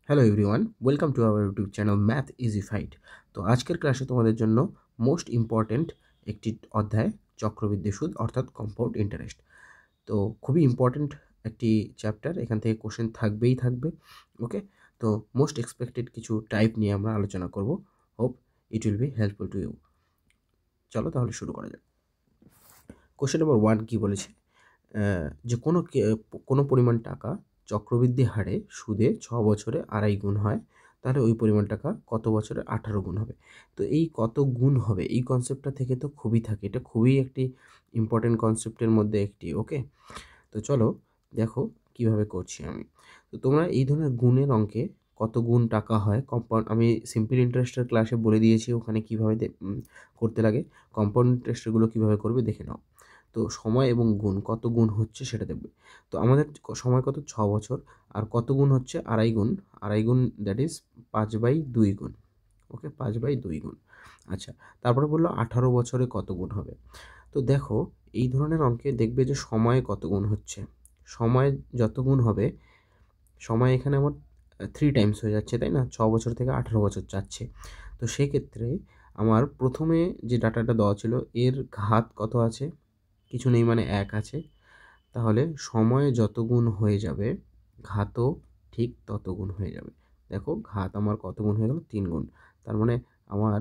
Hello everyone, welcome to our YouTube channel math easy fight. তো আজকের ক্লাসে তোমাদের জন্য মোস্ট ইম্পর্ট্যান্ট একটি অধ্যায় চক্রবৃদ্ধি সুদ অর্থাৎ কম্পাউন্ড ইন্টারেস্ট। তো খুবই ইম্পর্ট্যান্ট একটি চ্যাপ্টার, এখান থেকে কোশ্চেন থাকবেই থাকবে। ওকে, তো মোস্ট এক্সপেক্টেড কিছু টাইপ নিয়ে আমরা আলোচনা করব। Hope it will be helpful to you. চলো তাহলে শুরু করা যাক। কোশ্চেন নম্বর 1 কি বলেছে, যে কোনো পরিমাণ টাকা চক্রবৃদ্ধি হারে সুদে 6 বছরে 2.5 গুণ হয়, তাহলে ওই পরিমাণ টাকা কত বছরে 18 গুণ হবে। তো এই কত গুণ হবে এই কনসেপ্টটা থেকে তো খুবই থাকে, এটা খুবই একটি ইম্পর্টেন্ট কনসেপ্টের মধ্যে একটি। ওকে, তো চলো দেখো কিভাবে করছি আমি। তো তোমরা এই ধরনের গুণের অঙ্কে কত গুণ টাকা হয় কম্পাউন্ড, আমি সিম্পল ইন্টারেস্টের ক্লাসে বলে দিয়েছি ওখানে কীভাবে করতে লাগে। কম্পাউন্ড ইন্টারেস্টগুলো কীভাবে করবে দেখে নাও। তো সময় এবং গুণ কত গুণ হচ্ছে সেটা দেখবে। তো আমাদের সময় কত 6 বছর, আর কত গুণ হচ্ছে 2.5 গুণ। 2.5 গুণ দ্যাট ইজ 5/2 গুণ। ওকে, 5/2 গুণ। আচ্ছা, তারপরে বললো 18 বছরে কত গুণ হবে। তো দেখো এই ধরনের অঙ্কে দেখবে যে সময়ে কত গুণ হচ্ছে। সময় যত গুণ হবে, সময় এখানে আমার 3 টাইমস হয়ে যাচ্ছে, তাই না? 6 বছর থেকে 18 বছর যাচ্ছে। তো সেক্ষেত্রে আমার প্রথমে যে ডাটাটা দেওয়া ছিল এর ঘাত কত আছে, কিছু নেই মানে 1 আছে। তাহলে সময়ে যত গুণ হয়ে যাবে ঘাতও ঠিক তত গুণ হয়ে যাবে। দেখো ঘাত আমার কত গুণ হয়ে গেল, 3 গুণ। তার মানে আমার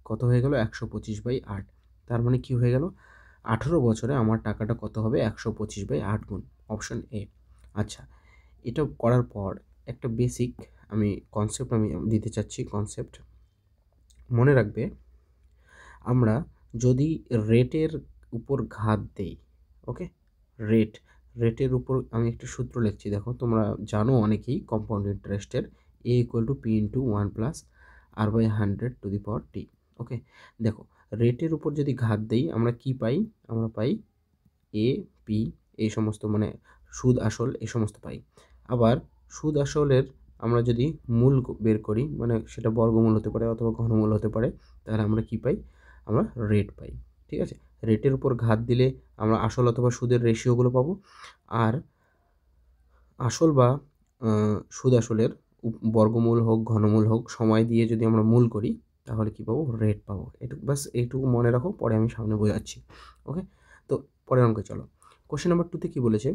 কত হয়ে গেল, 125/8। তার মানে কি হয়ে গেল, 18 বছরে আমার টাকাটা কত হবে, 125/8 গুণ। Option A. আচ্ছা, এটা করার পর একটা বেসিক কনসেপ্ট আমি দিতে চাচ্ছি। কনসেপ্ট মনে রাখবে, আমরা যদি রেটের উপর ঘাত দেই, ওকে, রেটের উপর আমি একটা সূত্র লিখছি, দেখো তোমরা জানো অনেকেই কম্পাউন্ড ইন্টারেস্টের A equal to P into 1+r/100 okay, দেখো রেটের উপর যদি ঘাত দেই আমরা কি পাই, আমরা পাই এ পি, এই সমস্ত মানে সুদ আসল এই সমস্ত পাই। আবার সুদ আসলের আমরা যদি মূল বের করি, মানে সেটা বর্গমূল হতে পারে অথবা ঘনমূল হতে পারে, তাহলে আমরা কি পাই, আমরা রেট পাই। ঠিক আছে, রেটের উপর ঘাত দিলে আমরা আসল অথবা সুদের রেশিওগুলো পাবো, আর আসল বা সুদ আসলের বর্গমূল হোক ঘনমূল হোক সময় দিয়ে যদি আমরা মূল করি তাহলে কি পাবো, রেট পাবো। এটুকু বাস, এইটুকু মনে রাখো, পরে আমি সামনে বোঝাচ্ছি। ওকে, তো পরের অঙ্কে চলো। কোশ্চেন নাম্বার 2তে কী বলেছে,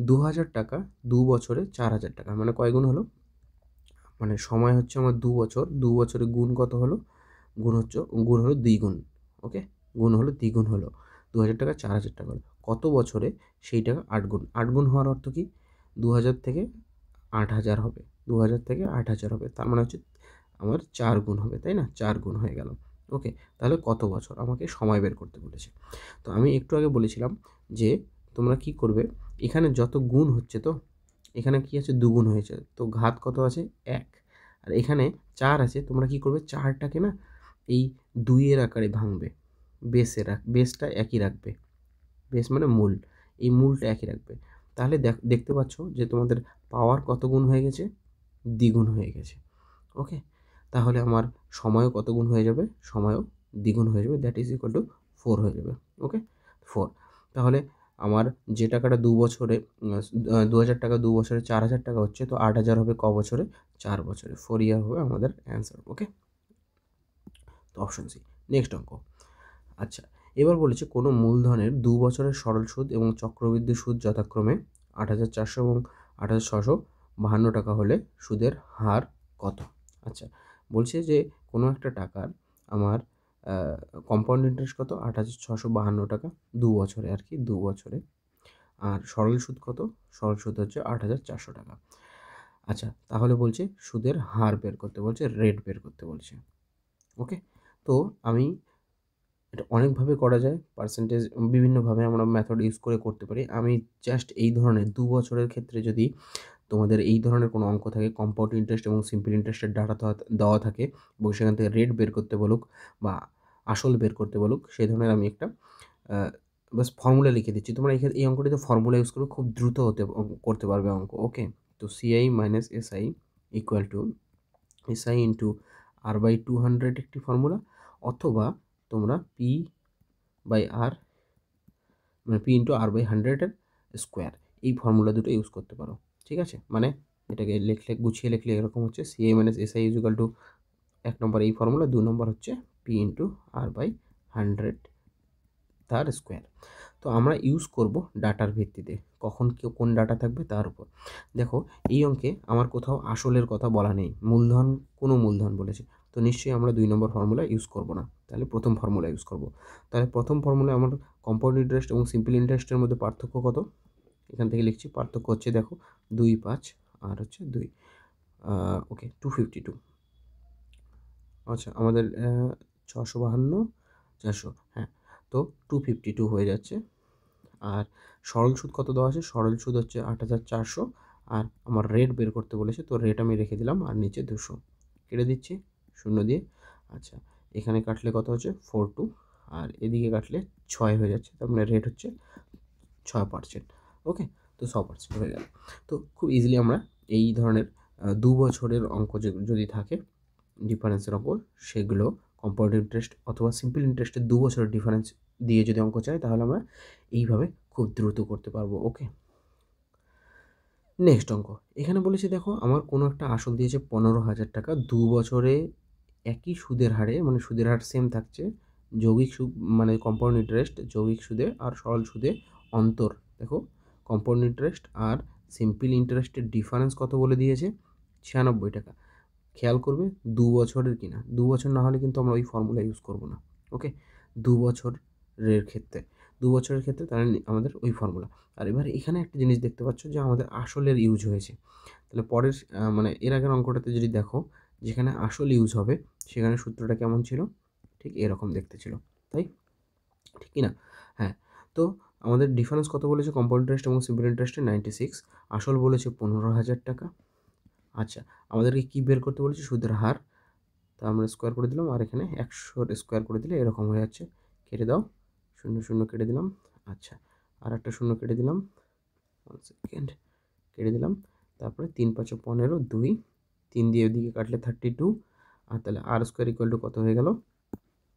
2000 টাকা 2 বছরে 4000 টাকা, মানে কয় গুণ হলো, মানে সময় হচ্ছে আমার 2 বছর, 2 বছরে গুণ কত হলো, গুণ হলো দ্বিগুণ। ওকে, গুণ হলো দ্বিগুণ হলো, 2000 টাকা 4000 টাকা হলো। কত বছরে, সেই টাকা 8 গুণ। 8 গুণ হওয়ার অর্থ কি, 2000 থেকে 8000 হবে, 2000 থেকে 8000 হবে, তার মানে হচ্ছে আমার 4 গুণ হবে, তাই না? 4 গুণ হয়ে গেল। ওকে, তাহলে কত বছর, আমাকে সময় বের করতে বলেছে। তো আমি একটু আগে বলেছিলাম যে তোমরা কি করবে, এখানে যত গুণ হচ্ছে, তো এখানে কি আছে, দুগুণ হয়েছে, তো ঘাত কত আছে, 1। আর এখানে 4 আছে, তোমরা কি করবে, 4টাকে না এই 2 এর আকারে ভাঙবে, বেসটা একই রাখবে, বেস মানে মূল, এই মূলটা একই রাখবে। তাহলে দেখতে পাচ্ছ যে তোমাদের পাওয়ার কত গুণ হয়ে গেছে, দ্বিগুণ হয়ে গেছে। ওকে, তাহলে আমার সময়ও কত গুণ হয়ে যাবে, সময়ও দ্বিগুণ হয়ে যাবে, দ্যাট ইজ ইকুয়াল টু 4 হয়ে যাবে। ওকে, 4। তাহলে আমার যে টাকাটা 2 বছরে 2000 টাকা 2 বছরে 4000 টাকা হচ্ছে, তো 8000 হবে ক বছরে, 4 বছরে। 4 ইয়ার হবে আমাদের অ্যান্সার। ওকে, তো অপশন সি। নেক্সট অঙ্ক। আচ্ছা, এবার বলেছে কোনো মূলধনের 2 বছরের সরল সুদ এবং চক্রবৃদ্ধি সুদ যথাক্রমে 8,400 এবং 8,652 টাকা হলে সুদের হার কত। আচ্ছা, বলছে যে কোনো একটা টাকার আমার কম্পাউন্ড ইন্টারেস্ট কত, 8,652 টাকা 2 বছরে, আর কি 2 বছরে। আর সরল সুদ কত, সরল সুদ হচ্ছে 8,400 টাকা। আচ্ছা, তাহলে বলছে সুদের হার বের করতে বলছে, রেট বের করতে বলছে। ওকে, তো আমি এটা অনেকভাবে করা যায়, পার্সেন্টেজ বিভিন্নভাবে আমরা মেথড ইউজ করে করতে পারি। আমি জাস্ট এই ধরনের 2 বছরের ক্ষেত্রে যদি তোমাদের এই ধরনের কোনো অঙ্ক থাকে, কম্পাউন্ড ইন্টারেস্ট এবং সিম্পল ইন্টারেস্টের ডাটা দেওয়া থাকে এবং সেখান থেকে রেট বের করতে বলুক বা আসল বের করতে বলুক, সেই ধরনের আমি একটা বাস ফর্মুলা লিখে দিচ্ছি। তোমরা এই অঙ্কটিতে ফর্মুলা ইউজ করে খুব দ্রুত করতে পারবে অঙ্ক। ওকে, তো CI minus SI equal to SI into r/200 একটি ফর্মুলা, অথবা তোমরা p/r মানে p ইন্টু r/100 এর স্কোয়ার, এই ফর্মুলা দুটো ইউজ করতে পারো। ঠিক আছে, মানে এটাকে গুছিয়ে লিখলে এরকম হচ্ছে CI minus SI is equal to 1 নম্বর এই ফর্মুলা, 2 নম্বর হচ্ছে পি ইন্টু আর বাই 100 তার স্কোয়ার। তো আমরা ইউজ করব ডাটার ভিত্তিতে, কখন কোন ডাটা থাকবে তার উপর। দেখো এই অঙ্কে আমার কোথাও আসলের কথা বলা নেই, মূলধন কোনো মূলধন বলেছে, তো নিশ্চয়ই আমরা 2 নম্বর ফর্মুলা ইউজ করব না, তাহলে প্রথম ফর্মুলা ইউজ করব। তাহলে প্রথম ফর্মুলা আমার কম্পাউন্ড ইন্টারেস্ট এবং সিম্পল ইন্টারেস্টের মধ্যে পার্থক্য কত, এখান থেকে লিখছি। পার্থক্য হচ্ছে দেখো 2, 5 আর হচ্ছে 2, ওকে 252। আচ্ছা আমাদের 652, 400, হ্যাঁ, তো 252 হয়ে যাচ্ছে। আর সরল সুদ কত দেওয়া আছে, সরল সুদ হচ্ছে 8400, আর আমার রেট বের করতে বলেছে, তো রেট আমি রেখে দিলাম, আর নিচে 200 কেটে দিচ্ছি 0 দিয়ে। আচ্ছা এখানে কাটলে কত হচ্ছে 42, আর এদিকে কাটলে 6 হয়ে যাচ্ছে, তার মানে রেট হচ্ছে 6%। ওকে, তো 100% হয়ে গেল। তো খুব ইজিলি আমরা এই ধরনের 2 বছরের অঙ্ক যদি থাকে ডিফারেন্সের অঙ্ক, সেগুলো কম্পাউন্ড ইন্টারেস্ট অথবা সিম্পল ইন্টারেস্টের 2 বছরের ডিফারেন্স দিয়ে যদি অঙ্ক চাই, তাহলে আমরা এইভাবে খুব দ্রুত করতে পারবো। ওকে, নেক্সট অঙ্ক এখানে বলেছে দেখো আমার কোনো একটা আসল দিয়েছে 15,000 টাকা, 2 বছরে একই সুদের হারে, মানে সুদের হার সেম থাকছে, যৌগিক সুদ মানে কম্পাউন্ড ইন্টারেস্ট যৌগিক সুদে আর সরল সুদে অন্তর, দেখো কম্পাউন্ড ইন্টারেস্ট আর সিম্পল ইন্টারেস্টের ডিফারেন্স কত বলে দিয়েছে 96 টাকা। খেয়াল করবে 2 বছরের কিনা, 2 বছর না হলে কিন্তু আমরা ওই ফর্মুলা ইউজ করব না। ওকে, 2 বছরের ক্ষেত্রে, 2 বছরের ক্ষেত্রে তাহলে আমাদের ওই ফর্মুলা। আর এবার এখানে একটা জিনিস দেখতে পাচ্ছ যে আমাদের আসলের ইউজ হয়েছে, তাহলে পরের মানে এর আগের অঙ্কটাতে যদি দেখো যেখানে আসল ইউজ হবে সেখানে সূত্রটা কেমন ছিল, ঠিক এরকম দেখতে ছিল, তাই ঠিক কি না? হ্যাঁ, তো আমাদের ডিফারেন্স কত বলেছে কম্পাউন্ড ইন্টারেস্ট এবং সিম্পল ইন্টারেস্টে 96, আসল বলেছে 15,000 টাকা। আচ্ছা আমাদেরকে কী বের করতে বলেছে, সুদের হার, তা আমরা স্কোয়ার করে দিলাম, আর এখানে 100 স্কোয়ার করে দিলে এরকম হয়ে যাচ্ছে, কেটে দাও 0 0 কেটে দিলাম। আচ্ছা আর একটা 0 কেটে দিলাম, 1 সেকেন্ড কেটে দিলাম, তারপরে 3 5 15, 2, 3 দিয়ে ওদিকে কাটলে 32, আর তাহলে আর স্কোয়ার ইকুয়াল টু কত হয়ে গেল,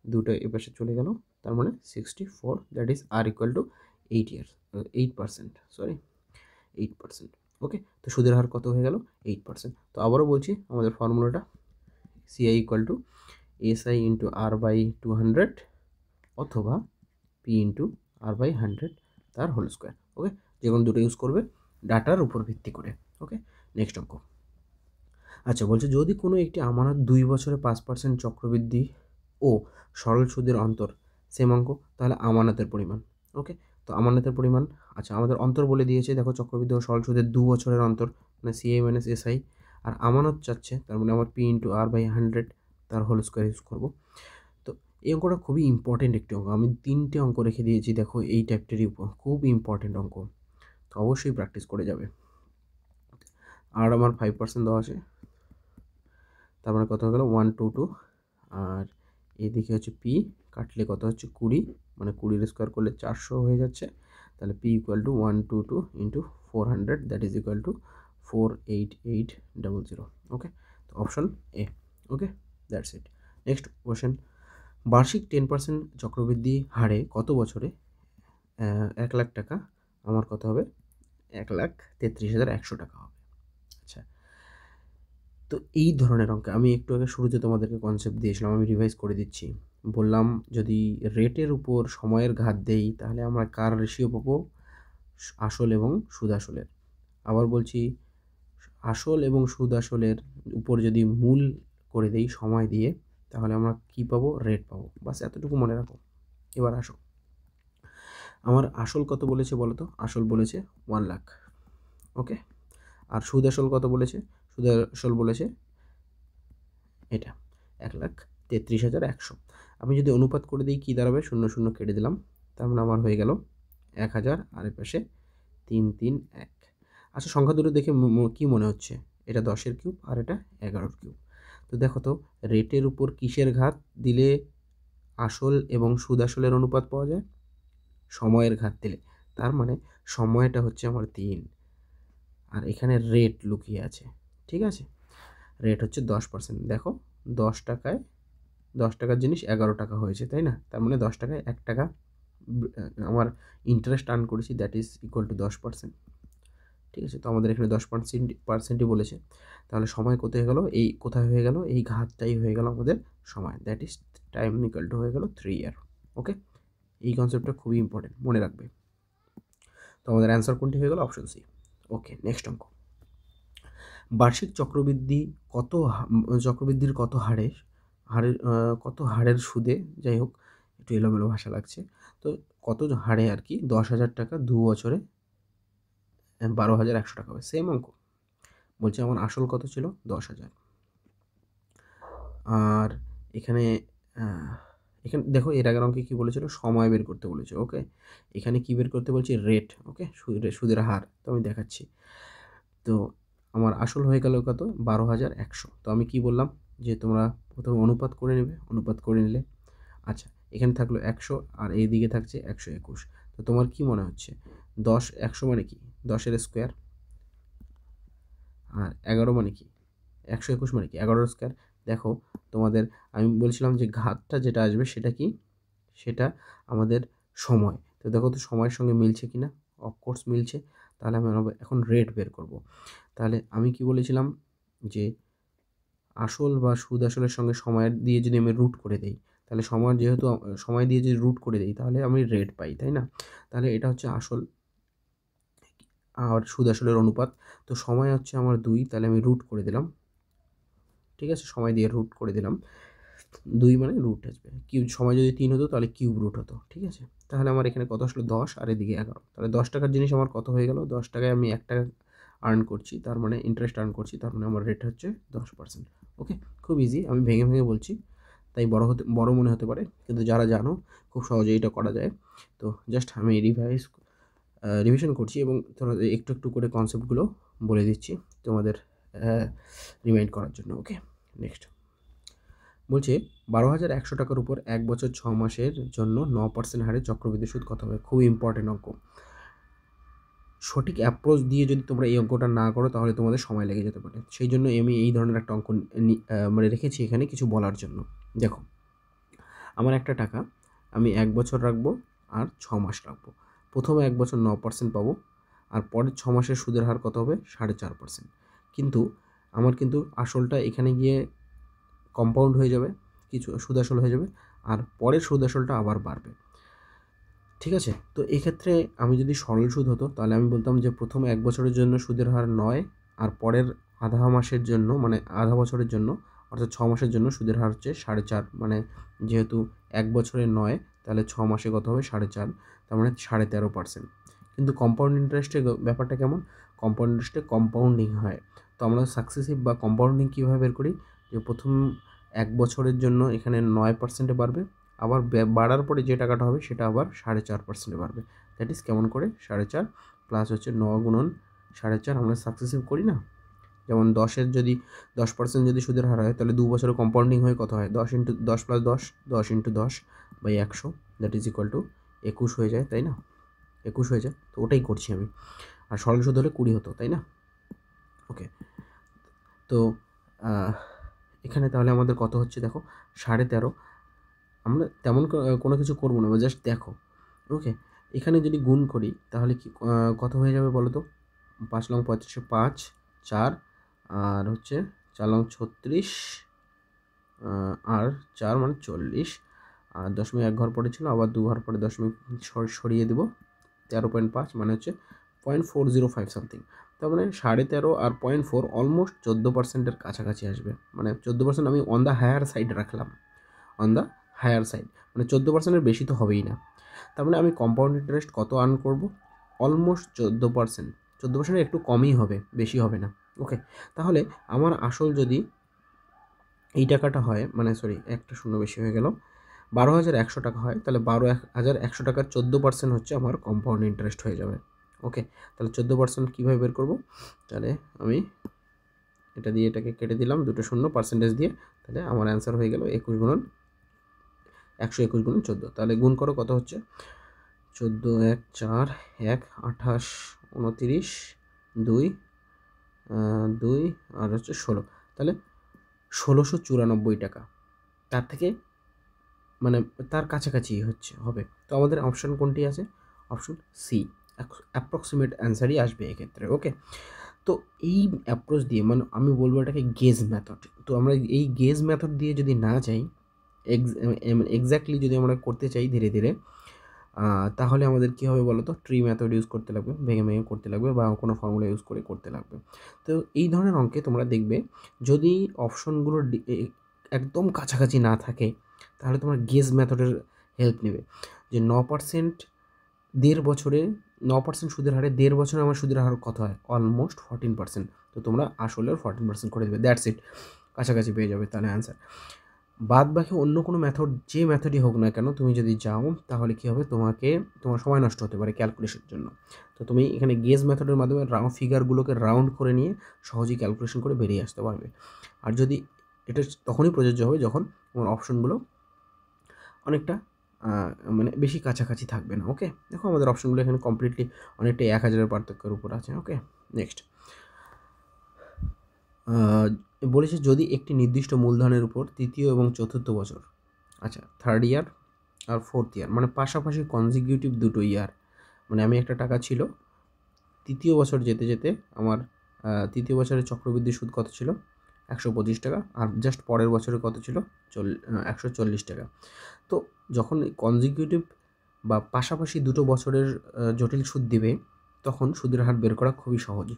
দুটো এপাশে চলে গেল, তার মানে 64, that is r equal to 8%, sorry 8%। Okay, তো সুদের হার কত হয়ে গেল 8%। তো আবারও বলছি আমাদের ফর্মুলাটা CI equal to SI into r by 200 অথবা পি ইন্টু আর বাই 100 তার হোল স্কোয়ার। ওকে, যে কোনো দুটো ইউজ করবে ডাটার উপর ভিত্তি করে। ওকে, নেক্সট অঙ্ক। আচ্ছা বলছে যদি কোনো একটি আমানত 2 বছরে 5% চক্রবৃদ্ধি ও সরল সুদের অন্তর সেম অঙ্ক, তাহলে আমানতের পরিমাণ। ওকে, তো আমানতের পরিমাণ, আচ্ছা আমাদের অন্তর বলে দিয়েছে, দেখো চক্রবৃদ্ধি ও সরল সুদের 2 বছরের অন্তর, মানে সিআই মাইনাস এসআই, আর আমানত চাচ্ছে, তার মানে আমার পি ইন্টু আর বাই 100 তার হোল স্কোয়ার ইউজ করবো। তো এই অঙ্কটা খুবই ইম্পর্টেন্ট একটি অঙ্ক, আমি 3টে অঙ্ক রেখে দিয়েছি দেখো এই টাইপটারই উপর, খুব ইম্পর্টেন্ট অঙ্ক, তো অবশ্যই প্র্যাকটিস করে যাবে। আর আমার 5% দেওয়া আছে, তার মানে কত হয়ে গেল 122, আর এদিকে হচ্ছে পি, কাটলে কত হচ্ছে 20, মানে 20 স্কোয়ার করলে 400 হয়ে যাচ্ছে, তাহলে P equal to 122 into 400, that is equal to 48800। ওকে, তো option A. Okay, that's it. Next question, বার্ষিক 10% চক্রবৃদ্ধি হারে কত বছরে 1 লাখ টাকা আমার কত হবে, 1,33,100 টাকা হবে। আচ্ছা, তো এই ধরনের অঙ্কে আমি একটু আগে শুরুতে তোমাদেরকে কনসেপ্ট দিয়েছিলাম, আমি রিভাইজ করে দিচ্ছি। বললাম যদি রেটের উপর সময়ের ঘাত দেই তাহলে আমরা কার রেশিও পাবো, আসল এবং সুদ আসলের। আবার বলছি আসল এবং সুদ আসলের উপর যদি মূল করে দেই সময় দিয়ে, তাহলে আমরা কি পাবো, রেট পাবো। বাস এতটুকু মনে রাখো। এবার আসো, আমার আসল কত বলেছে বলো তো, আসল বলেছে 1 লাখ। ওকে, আর সুদ আসল কত বলেছে, সুদ আসল বলেছে এটা 1,33,100। আমি যদি অনুপাত করে দিই কী দাঁড়াবে, 0 0 কেটে দিলাম, তার মানে আমার হয়ে গেল 1000, আর এর পাশে 3 3 1। আচ্ছা সংখ্যা দুটো দেখে কী মনে হচ্ছে, এটা 10-এর কিউব আর এটা 11-এর কিউব। তো দেখো তো রেটের উপর কিসের ঘাত দিলে আসল এবং সুদ আসলের অনুপাত পাওয়া যায়, সময়ের ঘাত দিলে, তার মানে সময়টা হচ্ছে আমার 3, আর এখানে রেট লুকিয়ে আছে। ঠিক আছে, রেট হচ্ছে 10%, দেখো 10 টাকায় 10 টাকার জিনিস 11 টাকা হয়েছে, তাই না? তার মানে 10 টাকায় 1 টাকা আমার ইন্টারেস্ট আর্ন করেছি, দ্যাট ইজ ইকুয়াল টু 10%। ঠিক আছে, তো আমাদের এখানে 10%ই বলেছে, তাহলে সময় কোথায় গেল, এই কোথায় হয়ে গেল, এই ঘাতটাই হয়ে গেল আমাদের সময়, that is time equal to হয়ে গেল 3 ইয়ার। ওকে, এই কনসেপ্টটা খুবই ইম্পর্টেন্ট, মনে রাখবে। তো আমাদের অ্যান্সার কোনটি হয়ে গেল, অপশন সি। ওকে, নেক্সট অঙ্ক। বার্ষিক চক্রবৃদ্ধির কত হারের সুদে, যাই হোক একটু এলোমেলো ভাষা লাগছে, তো কত হারে আর কি 10,000 টাকা 2 বছরে 12,100 টাকা হবে, সেম অঙ্ক। বলছে আমার আসল কত ছিল 10,000, আর এখানে এখানে দেখো এর আগের অঙ্কে কী বলেছিল, সময় বের করতে বলেছে। ওকে, এখানে কী বের করতে বলছি, রেট। ওকে, সুদের হার, তো আমি দেখাচ্ছি। তো আমার আসল হয়ে গেল কত, 12,100। তো আমি কি বললাম যে তোমরা প্রথমে অনুপাত করে নেবে, অনুপাত করে নিলে, আচ্ছা এখানে থাকলো 100 আর এই দিকে থাকছে 121। তো তোমার কি মনে হচ্ছে 100 মানে কি, 10-এর স্কোয়ার, আর 11 মানে কি, 121 মানে কি 11-এর স্কোয়ার। দেখো তোমাদের আমি বলছিলাম যে ঘাতটা যেটা আসবে সেটা কি, সেটা আমাদের সময়। তো দেখো তো সময়ের সঙ্গে মিলছে কি না, অফকোর্স মিলছে। তাহলে আমি এখন রেট বের করব। তাহলে আমি কি বলেছিলাম যে আসল বা সুদ আসলের সঙ্গে সময় দিয়ে যদি আমি রুট করে দেই, তাহলে যেহেতু সময় দিয়ে যদি রুট করে দিই তাহলে আমি রেট পাই, তাই না? তাহলে এটা হচ্ছে আসল আর সুদ আসলের অনুপাত। তো সময় হচ্ছে আমার 2, তাহলে আমি রুট করে দিলাম। ঠিক আছে, সময় দিয়ে রুট করে দিলাম, 2 মানে রুট আসবে। সময় যদি 3 হতো তাহলে কিউব রুট হতো। ঠিক আছে, তাহলে আমার এখানে কত আসলো 10 আর এদিকে 11। তাহলে 10 টাকার জিনিস আমার কত হয়ে গেল, 10 টাকায় আমি 1 টাকা আর্ন করছি, তার মানে ইন্টারেস্ট আর্ন করছি, তার মানে আমার রেট হচ্ছে 10%। ওকে, খুব ইজি, আমি ভেঙে ভেঙে বলছি তাই বড় মনে হতে পারে, কিন্তু যারা জানো খুব সহজেই এটা করা যায়। তো জাস্ট আমি রিভিশন করছি এবং একটু একটু করে কনসেপ্টগুলো বলে দিচ্ছি তোমাদের রিমাইন্ড করার জন্য। ওকে, নেক্সট বলছে 12,100 টাকার উপর 1 বছর 6 মাসের জন্য 9% হারে চক্রবৃদ্ধি সুদ কত হবে। খুবই ইম্পর্টেন্ট অঙ্ক। সঠিক অ্যাপ্রোচ দিয়ে যদি তোমরা এই অঙ্কটা না করো তাহলে তোমাদের সময় লেগে যেতে পারে। সেই জন্য আমি এই ধরনের একটা অঙ্ক মানে রেখেছি এখানে কিছু বলার জন্য। দেখো আমার একটা টাকা আমি 1 বছর রাখবো আর 6 মাস রাখবো। প্রথমে 1 বছর 9% পাবো, আর পরের 6 মাসের সুদের হার কত হবে 4.5%। কিন্তু আমার কিন্তু আসলটা এখানে গিয়ে কম্পাউন্ড হয়ে যাবে, কিছু সুদ আসল হয়ে যাবে, আর পরের সুদ আসলটা আবার বাড়বে। ঠিক আছে, তো এক্ষেত্রে আমি যদি সরল সুদ হতো তাহলে আমি বলতাম যে প্রথম 1 বছরের জন্য সুদের হার 9, আর পরের আধা মাসের জন্য মানে আধা বছরের জন্য অর্থাৎ 6 মাসের জন্য সুদের হার হচ্ছে 4.5। মানে যেহেতু 1 বছরে 9 তাহলে 6 মাসে কত হবে 4.5, তার মানে 13.5%। কিন্তু কম্পাউন্ড ইন্টারেস্টের ব্যাপারটা কেমন, কম্পাউন্ড ইন্টারেস্টে কম্পাউন্ডিং হয়। তো আমরা সাকসেসিভ বা কম্পাউন্ডিং কীভাবে বের করি, যে প্রথম 1 বছরের জন্য এখানে 9%-এ বাড়বে, আবার বাড়ার পরে যে টাকাটা হবে সেটা আবার 4.5%-এ বাড়বে। দ্যাট ইজ কেমন করে 4.5 প্লাস হচ্ছে 9 গুণন 4.5 আমরা সাকসেসিভ করি না। যেমন 10% যদি সুদের হার হয় তাহলে 2 বছরে কম্পাউন্ডিং হয়ে কত হয় 10 × 10 + 10, 10 × 10/100, দ্যাট ইজ ইকুয়াল টু 21 হয়ে যায়, তাই না? 21 হয়ে যায়, তো ওটাই করছি আমি। আর সরল সুদ হলে 20 হতো, তাই না? ওকে, তো এখানে তাহলে আমাদের কত হচ্ছে দেখো 13.5। আমরা তেমন কোনো কিছু করবো না, জাস্ট দেখো। ওকে, এখানে যদি গুণ করি তাহলে কি কত হয়ে যাবে বলো তো, 5 লং 35, 5 4 আর হচ্ছে 4 লং 36 আর 4 মানে 40, আর 0.1 ঘর পরে ছিল, আবার 2 ঘর পরে দশমিক সরিয়ে দেবো, 13.5 মানে হচ্ছে 0.405 সামথিং। তার মানে 13.5 আর 0.4 অলমোস্ট 14%-এর কাছাকাছি আসবে। মানে 14% আমি অন দ্য হায়ার সাইড রাখলাম, অন দ্য হায়ার সাইড, মানে 14%-এর বেশি তো হবেই না। তার মানে আমি কম্পাউন্ড ইন্টারেস্ট কত আর্ন করবো, অলমোস্ট 14%। 14% একটু কমই হবে, বেশি হবে না। ওকে, তাহলে আমার আসল যদি এই টাকাটা হয়, মানে সরি একটা শূন্য বেশি হয়ে গেল, 12,100 টাকা হয়, তাহলে 12,100 টাকার 14% হচ্ছে আমার কম্পাউন্ড ইন্টারেস্ট হয়ে যাবে। ওকে, তাহলে 14% কীভাবে বের করবো, তাহলে আমি এটা দিয়ে এটাকে কেটে দিলাম, দুটো শূন্য পার্সেন্টেজ দিয়ে, তাহলে আমার অ্যান্সার হয়ে গেল 21 গুণন 121 গুণন 14। তাহলে গুণ করো কত হচ্ছে 14 1 4 1 28 29 2 2 আর হচ্ছে 16, তাহলে 1,694 টাকা। তার থেকে মানে তার কাছাকাছি হবে। তো আমাদের অপশান কোনটি আছে, অপশন সি অ্যাপ্রক্সিমেট অ্যান্সারই আসবে এক্ষেত্রে। ওকে, তো এই অ্যাপ্রোচ দিয়ে মানে আমি বলবো এটাকে গেজ মেথড। তো আমরা এই গেজ মেথড দিয়ে যদি না যাই, এক্স্যাক্টলি যদি আমরা করতে চাই ধীরে ধীরে, তাহলে আমাদের কী হবে বলো তো, ট্রি মেথড ইউজ করতে লাগবে, ভেঙে ভেঙে করতে লাগবে, বা কোনো ফর্মুলা ইউজ করে করতে লাগবে। তো এই ধরনের অঙ্কে তোমরা দেখবে যদি অপশনগুলো একদম কাছাকাছি না থাকে, তাহলে তোমরা গেজ মেথডের হেল্প নেবে। যে 9% 1.5 বছরে 9% সুদের হারে 1.5 বছরে আমার সুদের হার কত হয়? অলমোস্ট 14%। তো তোমরা আসলেও 14% করে দেবে, দ্যাটস ইট, কাছাকাছি পেয়ে যাবে তাহলে অ্যান্সার। বাদ বাকি অন্য কোনো মেথড, যে মেথডই হোক না কেন, তুমি যদি যাও তাহলে কী হবে, তোমার সময় নষ্ট হতে পারে ক্যালকুলেশনের জন্য। তো তুমি এখানে গেজ মেথডের মাধ্যমে ফিগারগুলোকে রাউন্ড করে নিয়ে সহজেই ক্যালকুলেশন করে বেরিয়ে আসতে পারবে। আর যদি এটা তখনই প্রযোজ্য হবে যখন তোমার অপশনগুলো অনেকটা মানে বেশি কাছাকাছি থাকবে না। ওকে, দেখো আমাদের অপশনগুলো এখানে কমপ্লিটলি অনেকটাই 1000-এর পার্থক্যের উপর আছে। ওকে, নেক্সট বলেছে যদি একটি নির্দিষ্ট মূলধনের উপর তৃতীয় এবং চতুর্থ বছর, আচ্ছা থার্ড ইয়ার আর ফোর্থ ইয়ার, মানে পাশাপাশি কনজিকিউটিভ দুটো ইয়ার, মানে আমি একটা টাকা ছিল, তৃতীয় বছর যেতে যেতে আমার তৃতীয় বছরের চক্রবৃদ্ধি সুদ কত ছিল? 125 টাকা, আর জাস্ট পরের বছরে কত ছিল? 140 টাকা। তো যখন কনজিকিউটিভ বা পাশাপাশি দুটো বছরের জটিল সুদ দিবে, তখন সুদের হার বের করা খুবই সহজ।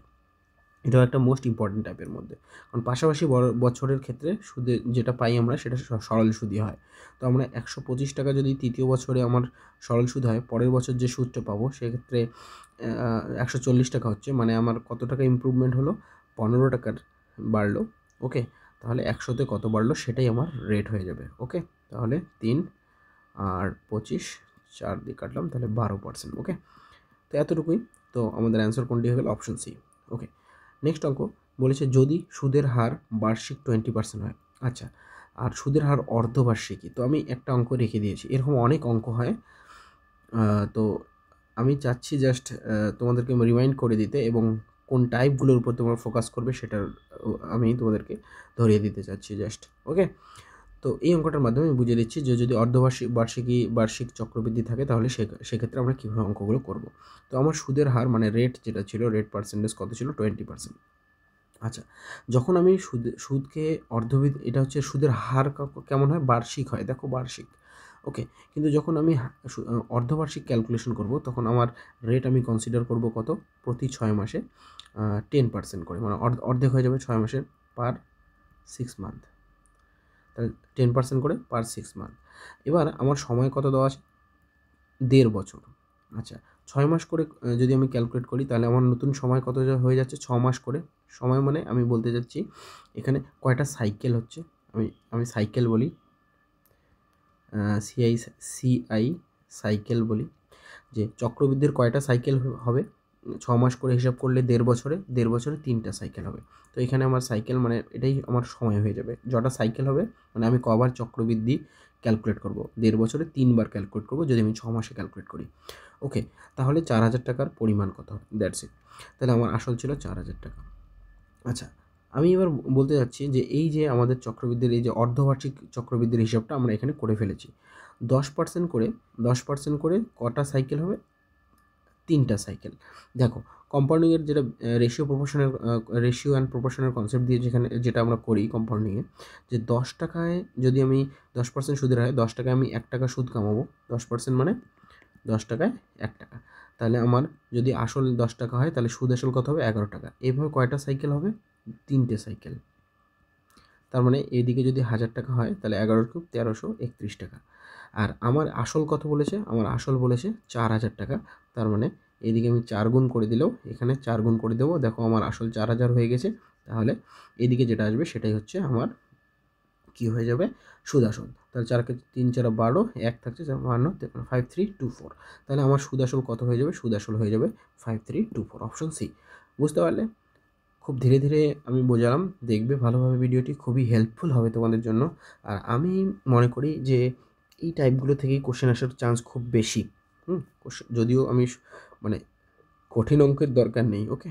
এটাও একটা মোস্ট ইম্পর্টেন্ট টাইপের মধ্যে, কারণ পাশাপাশি বছরের ক্ষেত্রে সুদে যেটা পাই আমরা সেটা সরল সুদই হয়। তো আমরা 125 টাকা যদি তৃতীয় বছরে আমার সরল সুদ হয়, পরের বছর যে সুদটা পাবো সেক্ষেত্রে 140 টাকা হচ্ছে, মানে আমার কত টাকা ইমপ্রুভমেন্ট হলো? 15 টাকার বাড়লো। ওকে, তাহলে 100-তে কত বাড়লো সেটাই আমার রেট হয়ে যাবে। ওকে, তাহলে 3 আর 25, 4 দিয়ে কাটলাম, তাহলে 12%। ওকে, তো এতটুকুই। তো আমাদের অ্যান্সার কোনটি হয়ে গেল? Option C. ওকে, নেক্সট অঙ্ক বলেছে যদি সুদের হার বার্ষিক 20% হয়। আচ্ছা, আর সুদের হার অর্ধবার্ষিকী। তো আমি একটা অঙ্ক রেখে দিয়েছি, এরকম অনেক অঙ্ক হয়। তো আমি চাচ্ছি জাস্ট তোমাদেরকে রিমাইন্ড করে দিতে, এবং কোন টাইপগুলোর উপর তোমরা ফোকাস করবে সেটার আমি তোমাদেরকে ধরিয়ে দিতে চাচ্ছি জাস্ট। ওকে, তো এই অঙ্কটার মাধ্যমে আমি বুঝিয়ে দিচ্ছি যে যদি বার্ষিক চক্রবৃদ্ধি থাকে, তাহলে সেক্ষেত্রে আমরা কীভাবে অঙ্কগুলো করব। তো আমার সুদের হার মানে রেট যেটা ছিল, রেট পার্সেন্টেজ কত ছিল? 20%। আচ্ছা, যখন আমি সুদকে এটা হচ্ছে সুদের হার কেমন হয়? বার্ষিক হয়, দেখো বার্ষিক। ওকে, কিন্তু যখন আমি অর্ধবার্ষিক ক্যালকুলেশন করব, তখন আমার রেট আমি কনসিডার করব কত? প্রতি 6 মাসে 10% করে, মানে অর্ধেক হয়ে যাবে 6 মাসের পার 6 মান্থ, তাহলে 10% করে পার 6 মান্থ। এবার আমার সময় কত দেওয়া আছে? 1.5 বছর। আচ্ছা, 6 মাস করে যদি আমি ক্যালকুলেট করি, তাহলে আমার নতুন সময় কত হয়ে যাচ্ছে? 6 মাস করে। সময় মানে আমি বলতে চাচ্ছি এখানে কয়টা সাইকেল হচ্ছে, আমি সাইকেল বলি, সিআই সাইকেল বলি, যে চক্রবৃদ্ধির কয়টা সাইকেল হবে? 6 মাস করে হিসাব করলে 1.5 বছরে 3টা সাইকেল হবে। তো এখানে আমার সাইকেল মানে এটাই আমার সময় হয়ে যাবে। যটা সাইকেল হবে মানে আমি কবার চক্রবৃদ্ধি ক্যালকুলেট করব? 1.5 বছরে 3 বার ক্যালকুলেট করব যদি আমি 6 মাসে ক্যালকুলেট করি। ওকে, তাহলে 4000 টাকার পরিমাণ কত হবে? That's it. তাহলে আমার আসল ছিল 4000 টাকা। আচ্ছা, আমি এবার বলতে যাচ্ছি যে এই যে আমাদের চক্রবৃদ্ধির এই যে অর্ধবার্ষিক চক্রবৃদ্ধির হিসাবটা আমরা এখানে করে ফেলেছি। 10% করে কটা সাইকেল হবে? 3টা সাইকেল। দেখো কম্পাউন্ডিংয়ের যেটা রেশিও অ্যান্ড প্রপোর্শনের কনসেপ্ট দিয়ে যেটা আমরা করি কম্পাউন্ডিংয়ে, যে 10 টাকায় যদি আমি 10% সুদের হারে 10 টাকায় আমি 1 টাকা সুদ কামাবো, 10% মানে 10 টাকায় 1 টাকা। তাহলে আমার যদি আসল 10 টাকা হয়, তাহলে সুদ আসল কত হবে? 11 টাকা। এইভাবে কয়টা সাইকেল হবে? 3টে সাইকেল। তার মানে এদিকে যদি 1000 টাকা হয়, তাহলে 11 কিউব 1331 টাকা। আর আমার আসল কত বলেছে? আমার আসল বলেছে 4000 টাকা। তার মানে এদিকে আমি 4 গুণ করে দিলেও এখানে 4 গুণ করে দেবো, দেখো আমার আসল 4000 হয়ে গেছে। তাহলে এদিকে যেটা আসবে সেটাই হচ্ছে আমার কী হয়ে যাবে? সুদ আসল। তাহলে 4কে 3 4 12, 1 থাকছে 52, 5324। তাহলে আমার সুদ আসল কত হয়ে যাবে? সুদ আসল হয়ে যাবে 5324, অপশন সি। বুঝতে পারলে? খুব ধীরে ধীরে আমি বোঝালাম, দেখবে ভালোভাবে ভিডিওটি, খুবই হেল্পফুল হবে তোমাদের জন্য। আর আমি মনে করি যে এই টাইপগুলো থেকেই কোশ্চেন আসার চান্স খুব বেশি। যদিও আমি মানে কঠিন অঙ্কের দরকার নেই। ওকে,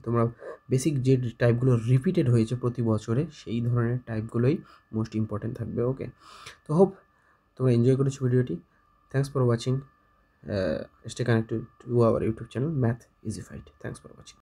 তোমরা বেসিক যে টাইপগুলো রিপিটেড হয়েছে প্রতি বছরে, সেই ধরনের টাইপগুলোই মোস্ট ইম্পর্টেন্ট থাকবে। ওকে, তো হোপ তোমরা এনজয় করেছো ভিডিওটি। Thanks for watching stay connected to our YouTube channel Math Easy Fight. Thanks for watching.